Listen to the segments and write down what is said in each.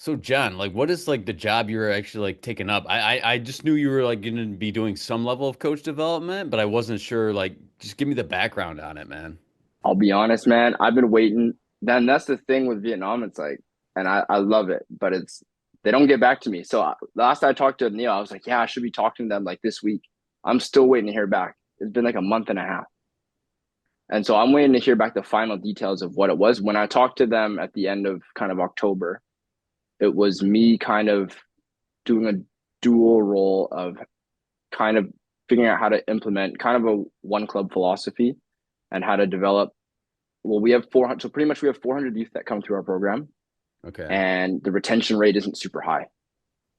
So John, like what is like the job you were actually like taking up? I just knew you were like going to be doing some level of coach development, but I wasn't sure like just give me the background on it, man. I'll be honest, man. I've been waiting. Then that's the thing with Vietnam. It's like, and I love it, but they don't get back to me. So last I talked to Neil, I was like, yeah, I should be talking to them like this week. I'm still waiting to hear back. It's been like a month and a half. And so I'm waiting to hear back the final details of what it was. When I talked to them at the end of kind of October, it was me kind of doing a dual role of kind of figuring out how to implement kind of a one club philosophy and how to develop. Well, we have 400, so pretty much we have 400 youth that come through our program, Okay. and the retention rate isn't super high.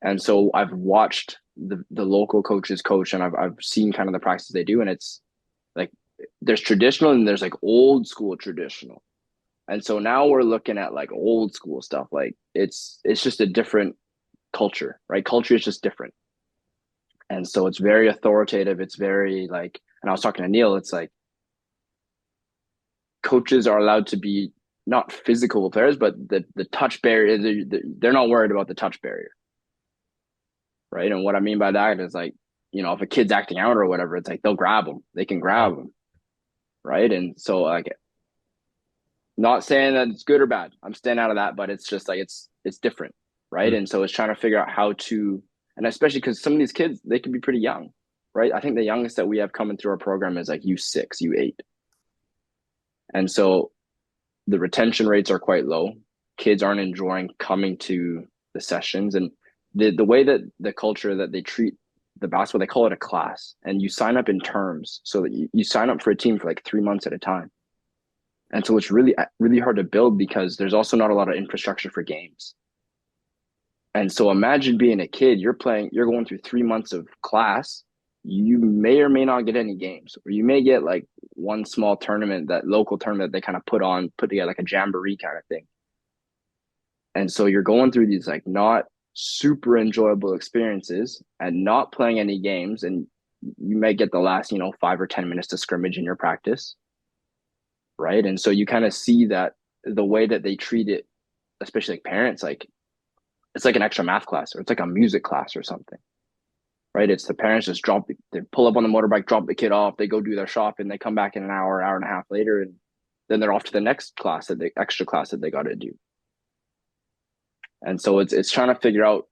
And so I've watched the local coaches coach, and I've seen kind of the practices they do, and it's like there's traditional and there's like old school traditional. And so now we're looking at like old school stuff. Like it's just a different culture, right? Culture is just different. And so it's very authoritative. It's very like, and I was talking to Neil, it's like coaches are allowed to be not physical players, but the touch barrier, they're not worried about the touch barrier, right? And what I mean by that is like, if a kid's acting out or whatever, it's like they'll grab them, they can Oh, grab them, right? And so like, not saying that it's good or bad. I'm staying out of that, but it's just like it's different, right? mm, And so it's trying to figure out how to, and especially because some of these kids they can be pretty young, right? I think the youngest that we have coming through our program is like U6, U8, and so the retention rates are quite low. Kids aren't enjoying coming to the sessions, and the way that the culture that they treat the basketball, they call it a class, and you sign up in terms, so that you sign up for a team for like 3 months at a time. And so it's really hard to build because there's also not a lot of infrastructure for games. And so imagine being a kid, you're going through 3 months of class. You may or may not get any games, or you may get like one small tournament, that local tournament they kind of put together like a jamboree kind of thing. And so you're going through these like not super enjoyable experiences and not playing any games. And you may get the last, 5 or 10 minutes to scrimmage in your practice. Right. And so you kind of see that the way that they treat it, especially like parents, like it's like an extra math class or it's like a music class or something. Right. It's the parents just they pull up on the motorbike, drop the kid off, they go do their shopping, they come back in an hour and a half later, and then they're off to the next class extra class that they got to do. And so it's trying to figure out.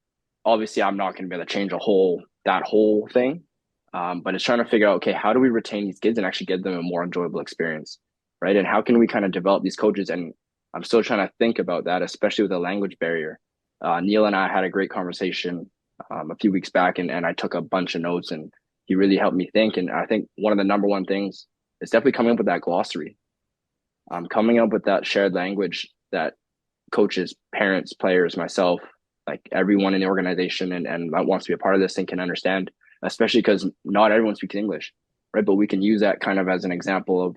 Obviously, I'm not going to be able to change that whole thing, but it's trying to figure out, okay, how do we retain these kids and actually give them a more enjoyable experience, right? And how can we kind of develop these coaches? And I'm still trying to think about that, especially with the language barrier. Neil and I had a great conversation a few weeks back, and I took a bunch of notes, and he really helped me think. And I think one of the number one things is definitely coming up with that glossary, coming up with that shared language that coaches, parents, players, myself, like everyone in the organization and that wants to be a part of this thing can understand, especially because not everyone speaks English, right? But we can use that kind of as an example of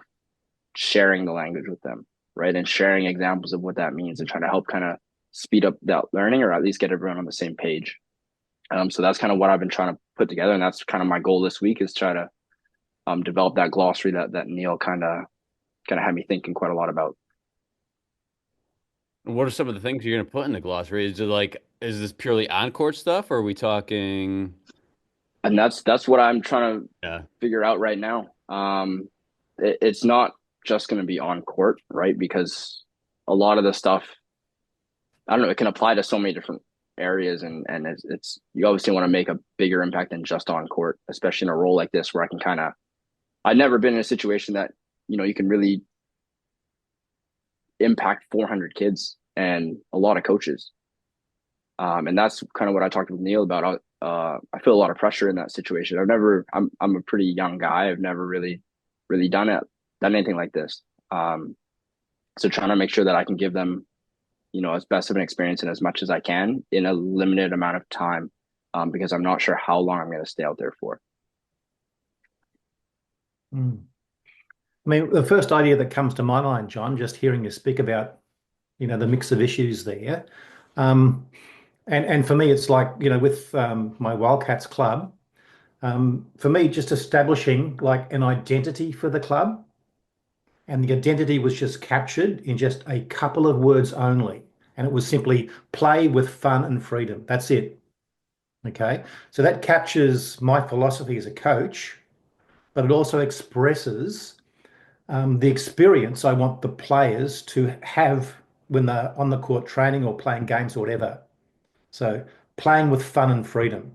sharing the language with them, right? And sharing examples of what that means and trying to help kind of speed up that learning or at least get everyone on the same page. So that's kind of what I've been trying to put together. And that's kind of my goal this week is try to develop that glossary that Neil kind of had me thinking quite a lot about. and what are some of the things you're gonna put in the glossary? Is it like is this purely on-court stuff, or are we talking? And that's what I'm trying to Yeah. figure out right now. It's not just going to be on court, right? Because a lot of the stuff, I don't know, it can apply to so many different areas, and it's you obviously want to make a bigger impact than just on court, especially in a role like this where I can kind of. I've never been in a situation that you can really impact 400 kids and a lot of coaches. And that's kind of what I talked with Neil about. I feel a lot of pressure in that situation. I'm a pretty young guy. I've never really done anything like this. So trying to make sure that I can give them, as best of an experience and as much as I can in a limited amount of time, because I'm not sure how long I'm going to stay out there for. Mm. I mean, the first idea that comes to my mind, John, just hearing you speak about, the mix of issues there. Um, and for me, it's like, with my Wildcats club, for me, just establishing like an identity for the club. And the identity was just captured in just a couple of words only. and it was simply play with fun and freedom. That's it. Okay. So that captures my philosophy as a coach, but it also expresses the experience I want the players to have when they're on the court training or playing games or whatever. So playing with fun and freedom.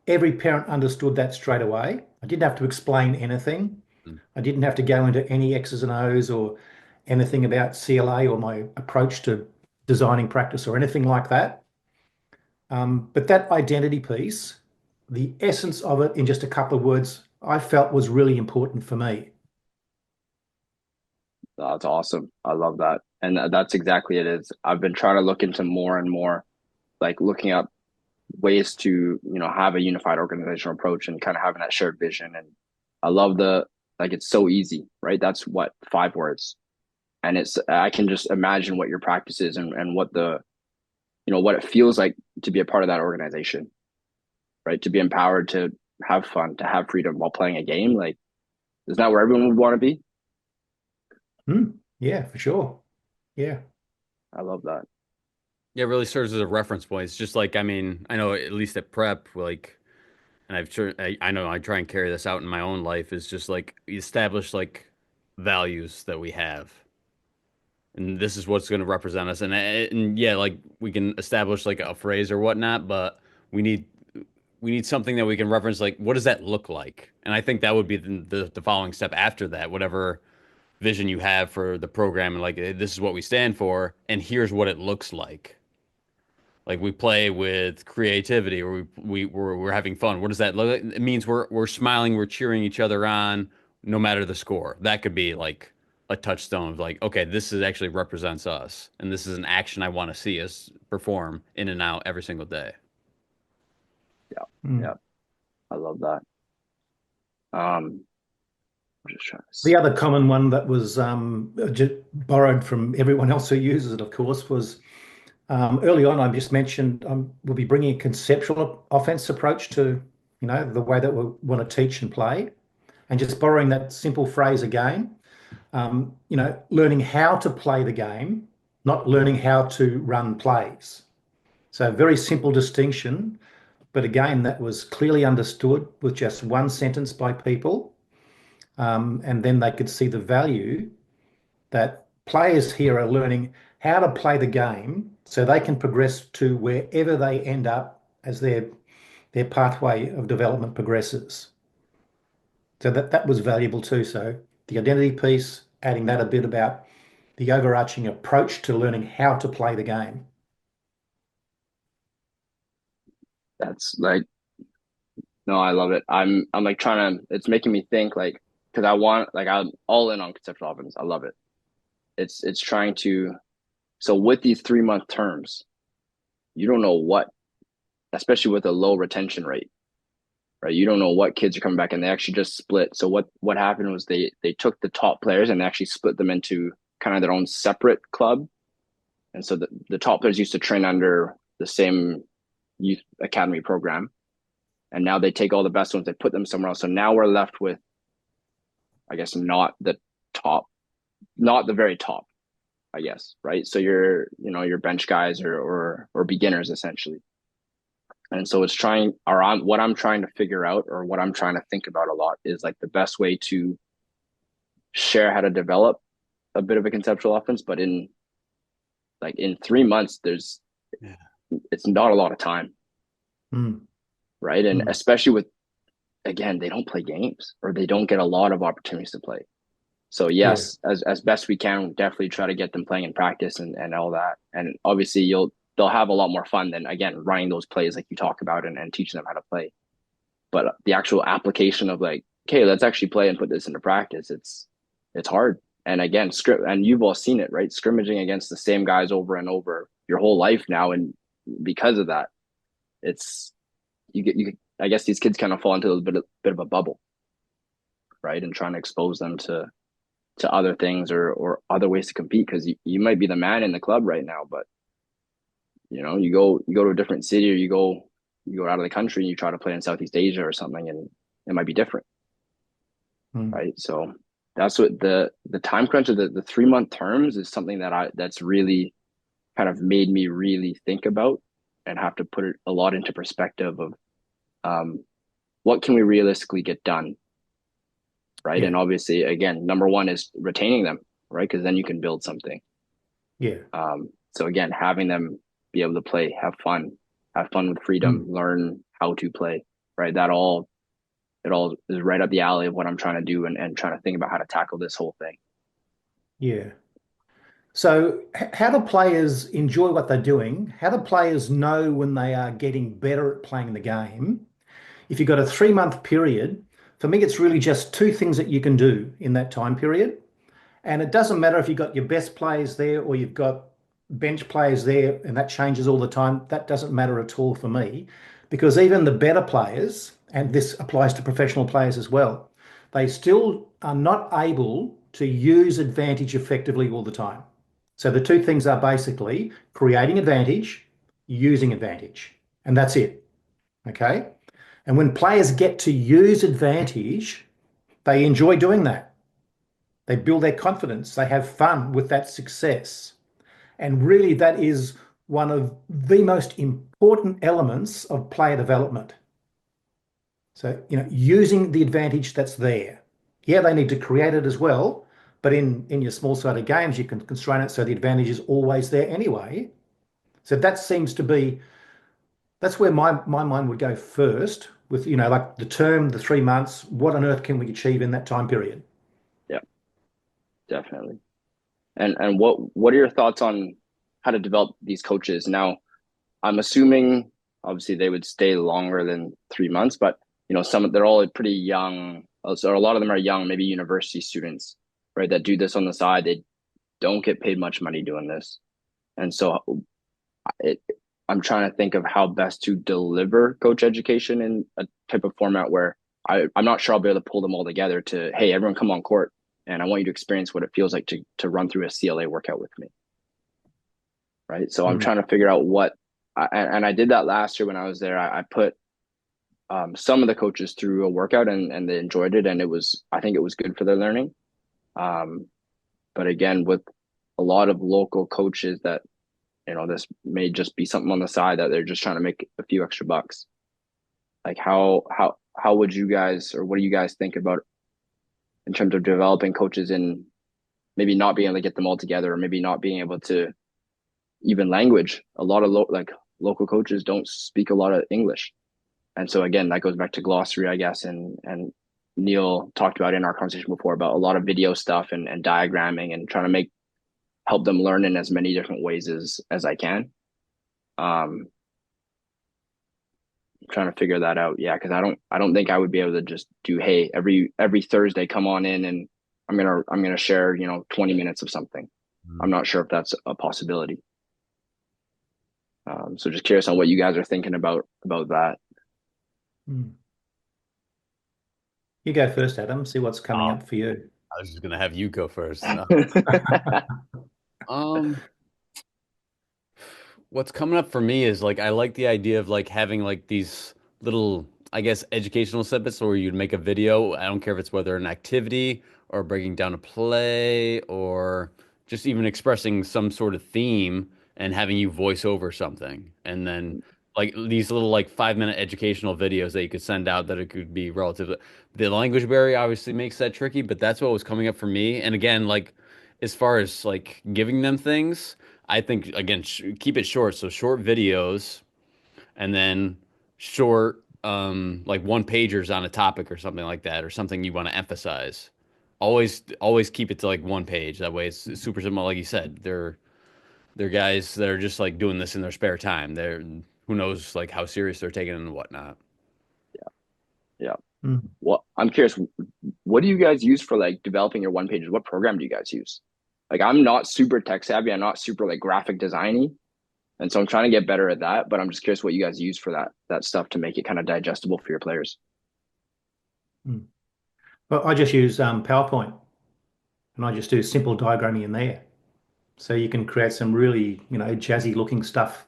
Every parent understood that straight away. I didn't have to explain anything. Mm. I didn't have to go into any X's and O's or anything about CLA or my approach to designing practice or anything like that. But that identity piece, the essence of it in just a couple of words, I felt was really important for me. That's awesome. I love that. And that's exactly it is. I've been trying to look into more and more, like looking up ways to, have a unified organizational approach and kind of having that shared vision. And I love like, it's so easy, right? That's what, 5 words. And I can just imagine what your practice is and what what it feels like to be a part of that organization, right? To be empowered, to have fun, to have freedom while playing a game. Like, isn't that where everyone would want to be? Yeah, for sure. Yeah. I love that. Yeah, it really serves as a reference point. It's just like, I mean, I know at least at prep, like, and I know I try and carry this out in my own life, is just like establish like values that we have. And this is what's going to represent us. And yeah, like we can establish like a phrase or whatnot, but we need we need something that we can reference. Like, what does that look like? And I think that would be the following step after that. Whatever vision you have for the program, and like this is what we stand for, and here's what it looks like. Like we play with creativity, or we're having fun. What does that look like? It means we're smiling, we're cheering each other on, no matter the score. That could be like a touchstone of like, okay, this is actually represents us, and this is an action I want to see us perform in and out every single day. Yeah. Mm. Yeah. I love that. I'm just trying to The see. other common one that was just borrowed from everyone else who uses it, of course, was early on. I just mentioned we'll be bringing a conceptual offense approach to, the way that we want to teach and play, and just borrowing that simple phrase again. Learning how to play the game, not learning how to run plays. So very simple distinction, but again, that was clearly understood with just one sentence by people. And then they could see the value that players here are learning how to play the game so they can progress to wherever they end up as their pathway of development progresses. So that was valuable too. So the identity piece, adding that a bit about the overarching approach to learning how to play the game. That's like, no, I love it. I'm like trying to, it's making me think like, because I'm all in on conceptual offense. I love it. It's trying to, so with these 3-month terms, you don't know what, especially with a low retention rate, right? You don't know what kids are coming back, and they actually just split. So what happened was they took the top players and actually split them into kind of their own separate club. And so the top players used to train under the same youth academy program. And now they take all the best ones, they put them somewhere else. So now we're left with, I guess, not the top, not the very top, I guess, right? So your bench guys or beginners essentially. And so what I'm trying to figure out, or what I'm trying to think about a lot, is like the best way to share how to develop a bit of a conceptual offense, but in 3 months, Yeah. it's not a lot of time, Mm. right? And Mm. especially with, again, they don't play games, or they don't get a lot of opportunities to play. So Yeah. yes, as best we can, definitely try to get them playing in practice and all that. And obviously they'll have a lot more fun than, again, running those plays like you talk about, and teaching them how to play. But the actual application of like, okay, let's actually play and put this into practice, it's hard. And again, and you've all seen it, right? Scrimmaging against the same guys over and over your whole life now, and because of that, it's I guess these kids kind of fall into a bit of a bubble, right? And trying to expose them to other things, or other ways to compete, because you might be the man in the club right now, but you go to a different city, or you go out of the country and you try to play in Southeast Asia or something, and it might be different, Mm. right? So that's what the time crunch of the 3-month terms is something that's really kind of made me really think about and have to put it a lot into perspective of um, what can we realistically get done, right? Yeah. And obviously, again, number one is retaining them, right? Because then you can build something. Yeah. So again, having them be able to play, have fun with freedom, Mm. learn how to play, right? That all it all is right up the alley of what I'm trying to do and trying to think about how to tackle this whole thing. Yeah. So, how do players enjoy what they're doing? How do players know when they are getting better at playing the game? If you've got a 3 month period, for me, it's really just two things that you can do in that time period. And it doesn't matter if you've got your best players there or you've got bench players there, and that changes all the time. That doesn't matter at all for me, because even the better players, and this applies to professional players as well, they still are not able to use advantage effectively all the time. So the two things are basically creating advantage, using advantage, and that's it. Okay. And when players get to use advantage, they enjoy doing that. They build their confidence. They have fun with that success. And really, that is one of the most important elements of player development. So, using the advantage that's there. Yeah, they need to create it as well, but in your small-sided games, you can constrain it so the advantage is always there anyway. So that seems to be that's where my mind would go first with, like the term, the 3 months, what on earth can we achieve in that time period? Yeah, definitely. And what are your thoughts on how to develop these coaches? Now, I'm assuming obviously they would stay longer than 3 months, but some they're all pretty young. So a lot of them are young, maybe university students, right? That do this on the side. They don't get paid much money doing this, and so it, I'm trying to think of how best to deliver coach education in a type of format where I'm not sure I'll be able to pull them all together to, hey, everyone come on court, and I want you to experience what it feels like to run through a CLA workout with me, right? So I'm Mm. trying to figure out and I did that last year when I was there. I put some of the coaches through a workout and they enjoyed it, and I think it was good for their learning. Um, but again, with a lot of local coaches that this may just be something on the side that they're just trying to make a few extra bucks. Like how would you guys, or what do you guys think about in terms of developing coaches and maybe not being able to get them all together, or maybe not being able to even language? A lot of local coaches don't speak a lot of English. And so again, that goes back to glossary, I guess, and Neil talked about in our conversation before about a lot of video stuff and diagramming and trying to help them learn in as many different ways as I can. Um, Trying to figure that out. Yeah, because I don't think I would be able to just do, hey, every Thursday come on in and I'm gonna share 20 minutes of something. I'm not sure if that's a possibility. So just curious on what you guys are thinking about that. Mm. You go first, Adam. See what's coming Oh, up for you. I was just gonna have you go first. Um, what's coming up for me is like I like the idea of like having like these little, I guess, educational snippets where you'd make a video. I don't care if it's whether an activity or breaking down a play or just even expressing some sort of theme and having you voice over something. And then like these little like 5 minute educational videos that you could send out that it could be relative. The language barrier obviously makes that tricky, but that's what was coming up for me. And again, like as far as like giving them things. I think again, keep it short. So short videos, and then short, like one pagers on a topic or something like that, or something you want to emphasize. Always keep it to like one page. That way, it's super simple. Like you said, they're guys that are just like doing this in their spare time. They're who knows like how serious they're taking it and whatnot. Yeah. Mm. Well, I'm curious, what do you guys use for like developing your one pages? What program do you guys use? Like I'm not super tech savvy. I'm not super like graphic designy. And so I'm trying to get better at that, but I'm just curious what you guys use for that stuff to make it kind of digestible for your players. Mm. Well, I just use PowerPoint, and I just do simple diagramming in there. So you can create some really, jazzy looking stuff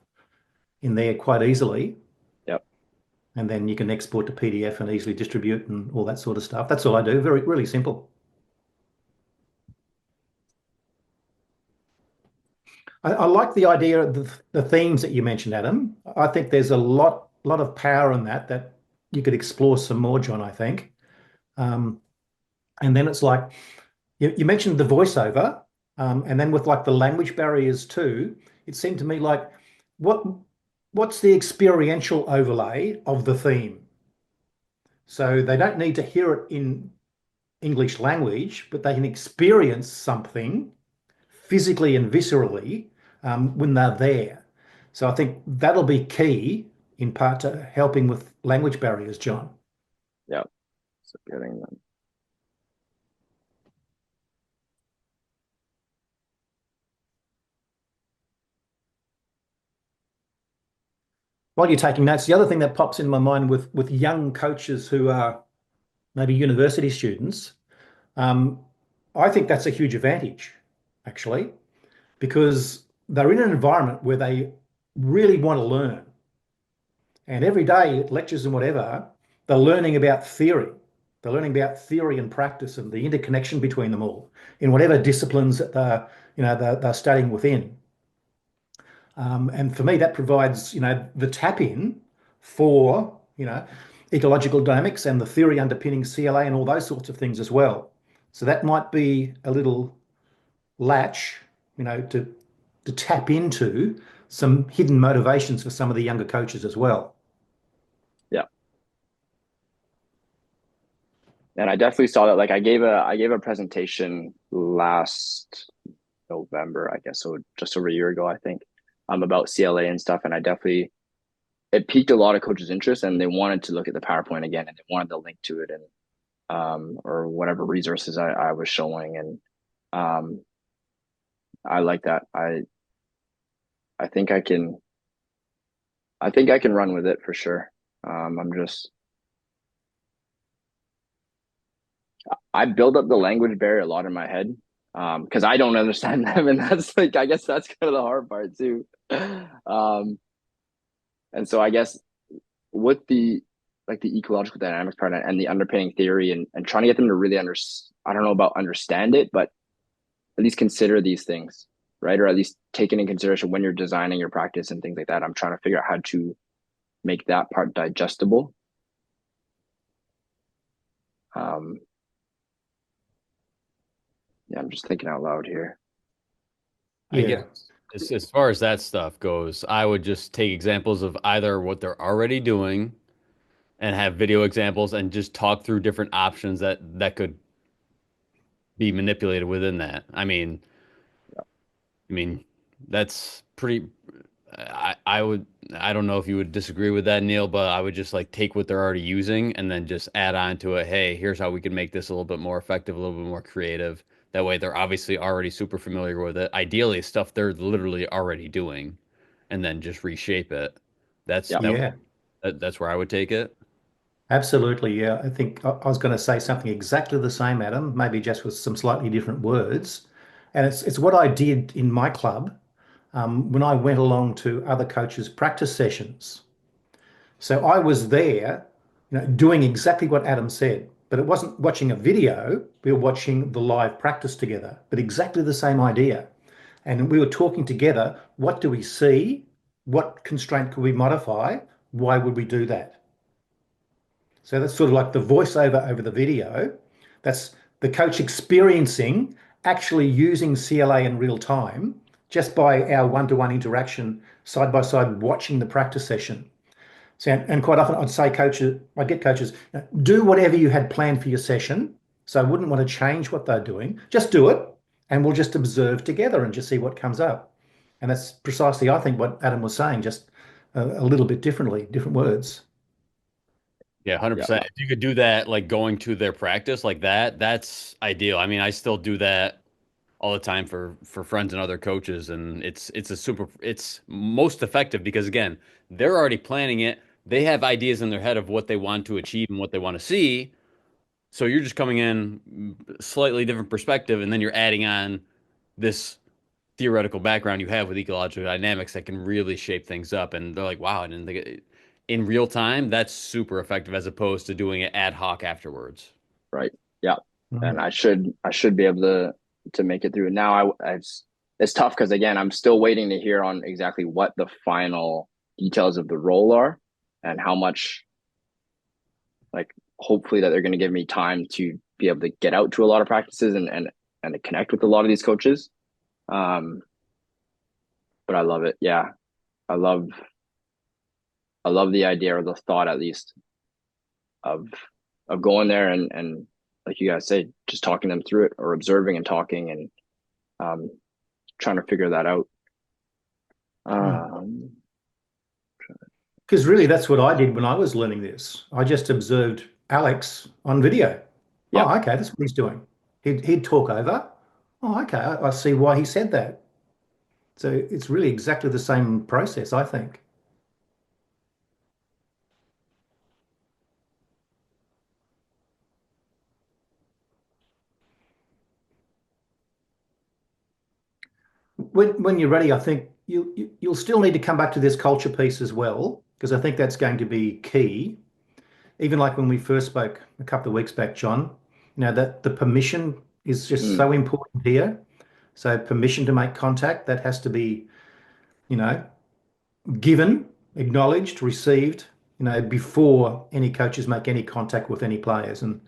in there quite easily. Yep. And then you can export to PDF and easily distribute and all that sort of stuff. That's all I do. Very, really simple. I like the idea of the themes that you mentioned, Adam. I think there's a lot of power in that you could explore some more, John, I think. Um, and then it's like you mentioned the voiceover, and then with like the language barriers too, it seemed to me like what what's the experiential overlay of the theme? So they don't need to hear it in English language, but they can experience something physically and viscerally when they're there. So I think that'll be key in part to helping with language barriers, John. Yeah. So getting them. While you're taking notes, the other thing that pops in my mind with young coaches who are maybe university students, um, I think that's a huge advantage, actually, because they're in an environment where they really want to learn. And every day, at lectures and whatever, they're learning about theory. They're learning about theory and practice and the interconnection between them all in whatever disciplines that they're studying within. And for me, that provides the tap in for ecological dynamics and the theory underpinning CLA and all those sorts of things as well. So that might be a little latch, to tap into some hidden motivations for some of the younger coaches as well. Yeah. And I definitely saw that. Like I gave a presentation last November, I guess, so just over a year ago, I think, about CLA and stuff. And I definitely it piqued a lot of coaches' interest, and they wanted to look at the PowerPoint again, and they wanted to link to it, and or whatever resources I was showing, and um, I like that. I think I think I can run with it for sure. I'm just I build up the language barrier a lot in my head because I don't understand them, and that's like I guess that's kind of the hard part too. Um, and so I guess with the like the ecological dynamics part and the underpinning theory and trying to get them to really I don't know about understand it, but at least consider these things, right? Or at least take it in consideration when you're designing your practice and things like that. I'm trying to figure out how to make that part digestible. Um, yeah, I'm just thinking out loud here. I guess Yeah. as far as that stuff goes, I would just take examples of either what they're already doing and have video examples and just talk through different options that could be manipulated within that. I mean, that's pretty. I would. I don't know if you would disagree with that, Neil, but I would just like take what they're already using and then just add on to it. Hey, here's how we can make this a little bit more effective, a little bit more creative. That way, they're obviously already super familiar with it. Ideally, stuff they're literally already doing, and then just reshape it. That's Yeah, that, Yeah. that's where I would take it. Absolutely, yeah. I think I was going to say something exactly the same, Adam, maybe just with some slightly different words. And it's what I did in my club when I went along to other coaches' practice sessions. So I was there, doing exactly what Adam said, but it wasn't watching a video. We were watching the live practice together, but exactly the same idea. And we were talking together. What do we see? What constraint could we modify? Why would we do that? So that's sort of like the voiceover over the video. That's the coach experiencing actually using CLA in real time just by our one-to-one interaction side by side watching the practice session. So, and quite often I'd get coaches, do whatever you had planned for your session. So I wouldn't want to change what they're doing. Just do it and we'll just observe together and just see what comes up. And that's precisely, I think, what Adam was saying, just a little bit differently, different words. Yeah, yeah, 100%. If you could do that, like going to their practice like that, that's ideal. I mean, I still do that all the time for friends and other coaches, and it's most effective because again, they're already planning it. They have ideas in their head of what they want to achieve and what they want to see. So you're just coming in slightly different perspective, and then you're adding on this theoretical background you have with ecological dynamics that can really shape things up. And they're like, wow, and in real time, that's super effective as opposed to doing it ad hoc afterwards. right. Yeah, and Mm. I should be able to make it through. Now it's tough because again, I'm still waiting to hear on exactly what the final details of the role are and how much like hopefully that they're going to give me time to be able to get out to a lot of practices and to connect with a lot of these coaches. Um, but I love it. Yeah, I love I love the idea or the thought at least of going there and like you guys say, just talking them through it or observing and talking and um, trying to figure that out. Um, Because really, that's what I did when I was learning this. I just observed Alex on video. yep, Oh, okay, that's what he's doing. He'd talk over. Oh, okay, I see why he said that. So it's really exactly the same process, I think. When you're ready, I think you'll still need to come back to this culture piece as well, because I think that's going to be key. Even like when we first spoke a couple of weeks back, John, that the permission is just mm, so important here. So permission to make contact, that has to be, you know, given, acknowledged, received, before any coaches make any contact with any players. And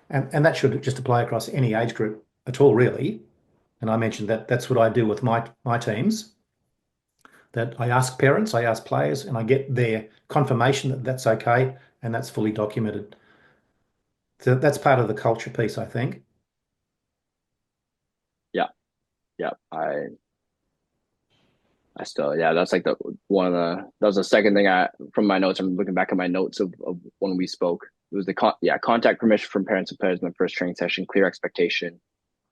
that should just apply across any age group at all, really. And I mentioned that that's what I do with my teams, that I ask parents, I ask players, and I get their confirmation that that's okay and that's fully documented. So that's part of the culture piece, I think. yeah, yeah. I still, yeah, that's like the one of the that was the second thing I from my notes. I'm looking back at my notes of when we spoke. It was contact permission from parents and players in the first training session, clear expectation,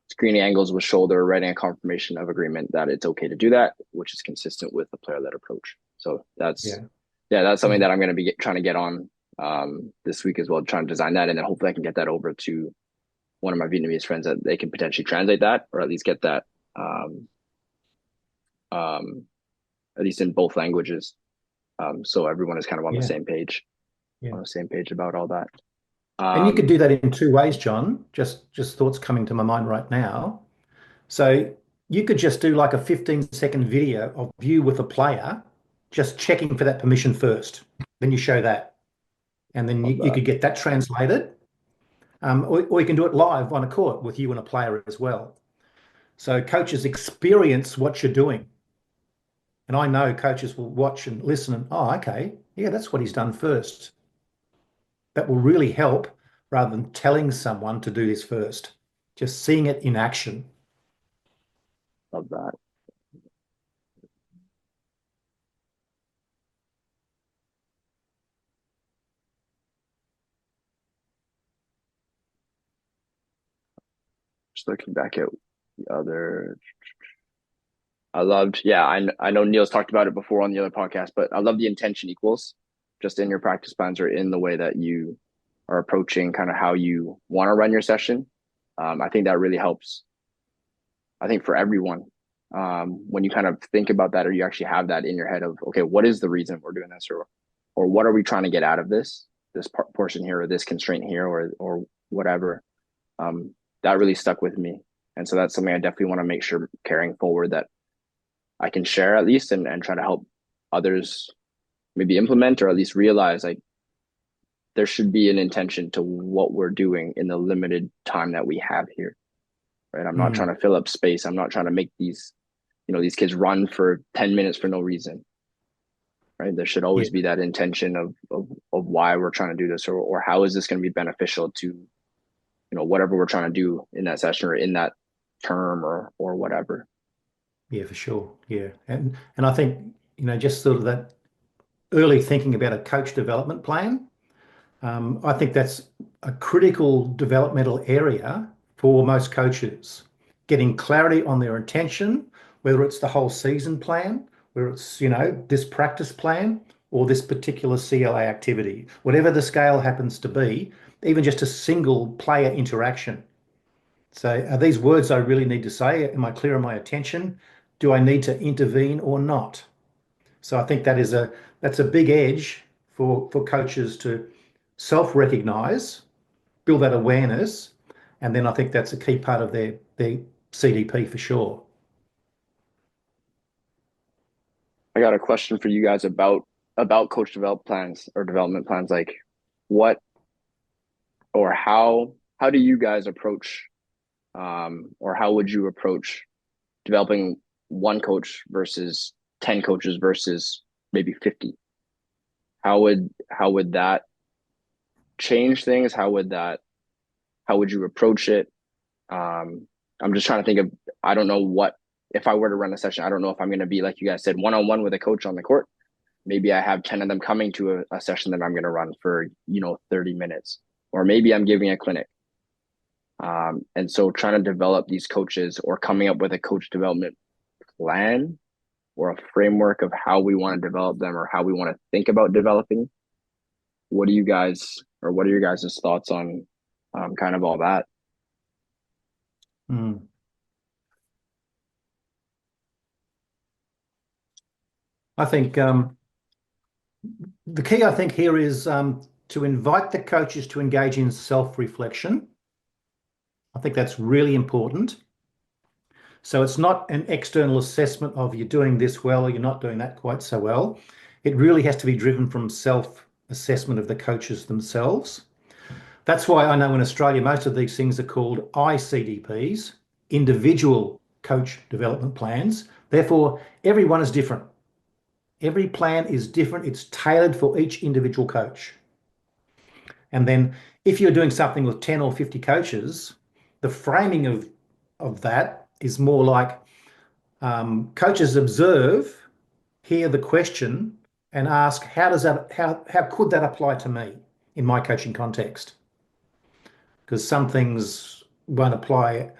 screening angles with shoulder, writing a confirmation of agreement that it's okay to do that, which is consistent with the player-led approach. So Yeah. that's something Yeah. that I'm going to be trying to get on this week as well, trying to design that, and then hopefully I can get that over to one of my Vietnamese friends that they can potentially translate that or at least get that um, um, at least in both languages. So everyone is kind of Yeah. on Yeah. the same page about all that. And you could Um, do that in two ways, John. Just thoughts coming to my mind right now. So you could just do like a 15-second video of you with a player, just checking for that permission first. Then you show that. And then of you that. could get that translated. Or you can do it live on a court with you and a player as well. So coaches experience what you're doing. And I know coaches will watch and listen and, oh, okay, yeah, that's what he's done first. That will really help rather than telling someone to do this first. Just seeing it in action. Of that. Just looking back at the other I loved, yeah, I know Neil's talked about it before on the other podcast, but I love the intention equals just in your practice plans or in the way that you are approaching kind of how you want to run your session. I think that really helps. I think for everyone, when you kind of think about that or you actually have that in your head of, okay, what is the reason we're doing this or what are we trying to get out of this portion here or this constraint here or whatever. Um, that really stuck with me. And so that's something I definitely want to make sure carrying forward that I can share at least and try to help others maybe implement or at least realize like there should be an intention to what we're doing in the limited time that we have here. Right. I'm not trying Mm, to fill up space. I'm not trying to make these kids run for 10 minutes for no reason. Right. There should yeah, always be that intention of why we're trying to do this or how is this going to be beneficial to, whatever we're trying to do in that session or in that term or whatever. yeah, for sure. Yeah. And I think, just sort of that early thinking about a coach development plan. I think that's a critical developmental area for most coaches. Getting clarity on their intention, whether it's the whole season plan, whether it's, this practice plan or this particular CLA activity, whatever the scale happens to be, even just a single player interaction. So are these words I really need to say? Am I clear on my attention? Do I need to intervene or not? So I think that's a big edge for coaches to self-recognize, build that awareness, and then I think that's a key part of their CDP for sure. I got a question for you guys coach development plans. Like, what or how do you guys approach, or how would you approach developing one coach versus 10 coaches versus maybe 50? How would that change things? How would you approach it? Um, I'm just trying to think of, I don't know what, if I were to run a session, I don't know if I'm going to be, like you guys said, one-on-one with a coach on the court. Maybe I have 10 of them coming to a session that I'm going to run for, 30 minutes, or maybe I'm giving a clinic. And so trying to develop these coaches or coming up with a coach development plan or a framework of how we want to develop them or how we want to think about developing. What are your guys' thoughts on kind of all that? Mm. I think the key, I think, here is to invite the coaches to engage in self-reflection. I think that's really important. So it's not an external assessment of you're doing this well or you're not doing that quite so well. It really has to be driven from self-assessment of the coaches themselves. That's why I know in Australia, most of these things are called ICDPs, individual coach development plans. Therefore, everyone is different. Every plan is different. It's tailored for each individual coach. And then if you're doing something with 10 or 50 coaches, the framing of that is more like coaches observe, hear the question, and ask, how could that apply to me in my coaching context? Because some things won't apply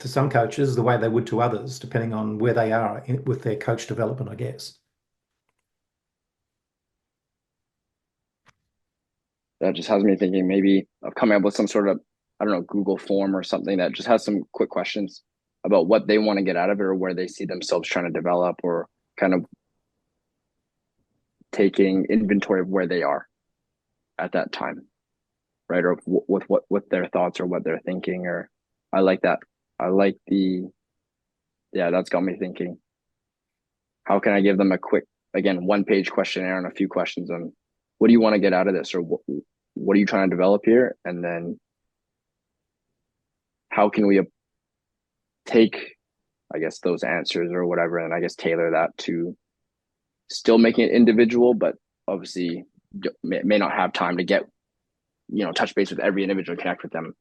to some coaches the way they would to others, depending on where they are with their coach development, I guess. That just has me thinking maybe of coming up with some sort of, I don't know, Google form or something that just has some quick questions about what they want to get out of it or where they see themselves trying to develop, or kind of taking inventory of where they are at that time, right? Or with their thoughts or what they're thinking. Or I like that. I like yeah, that's got me thinking. How can I give them a quick, again, one-page questionnaire and a few questions on what do you want to get out of this, or what are you trying to develop here? And then how can we take, I guess, those answers or whatever, and I guess tailor that to still making it individual, but obviously may not have time to get, touch base with every individual, connect with them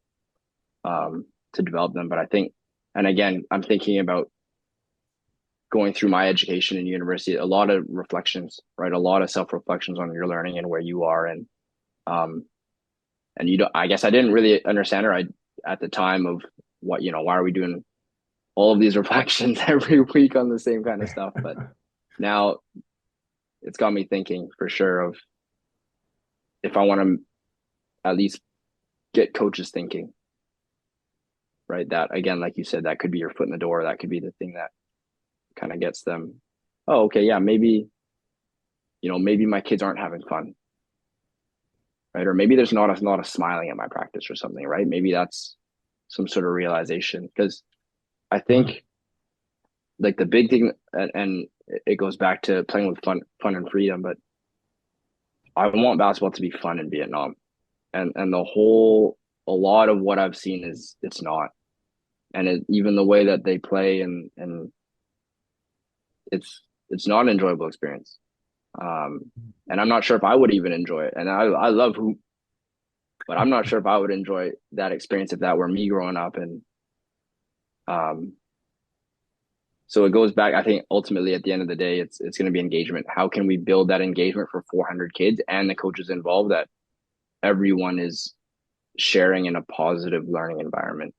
to develop them. But I think, and again, I'm thinking about going through my education in university, a lot of reflections, right? A lot of self-reflections on your learning and where you are. Um, and I guess I didn't really understand her at the time of what, why are we doing all of these reflections every week on the same kind of stuff? But now it's got me thinking for sure of if I want to at least get coaches thinking, right? That again, like you said, that could be your foot in the door. That could be the thing that kind of gets them, oh, okay, yeah, maybe, maybe my kids aren't having fun, right? Or maybe there's not a lot of smiling at my practice or something, right? Maybe that's some sort of realization. Because I think like the big thing, and it goes back to playing with fun and freedom, but I want basketball to be fun in Vietnam. And a lot of what I've seen is it's not. And even the way that they play, and it's not an enjoyable experience. And I'm not sure if I would even enjoy it. And I love hoop, but I'm not sure if I would enjoy that experience if that were me growing up. And so it goes back, I think ultimately at the end of the day, it's going to be engagement. How can we build that engagement for 400 kids and the coaches involved, that everyone is sharing in a positive learning environment?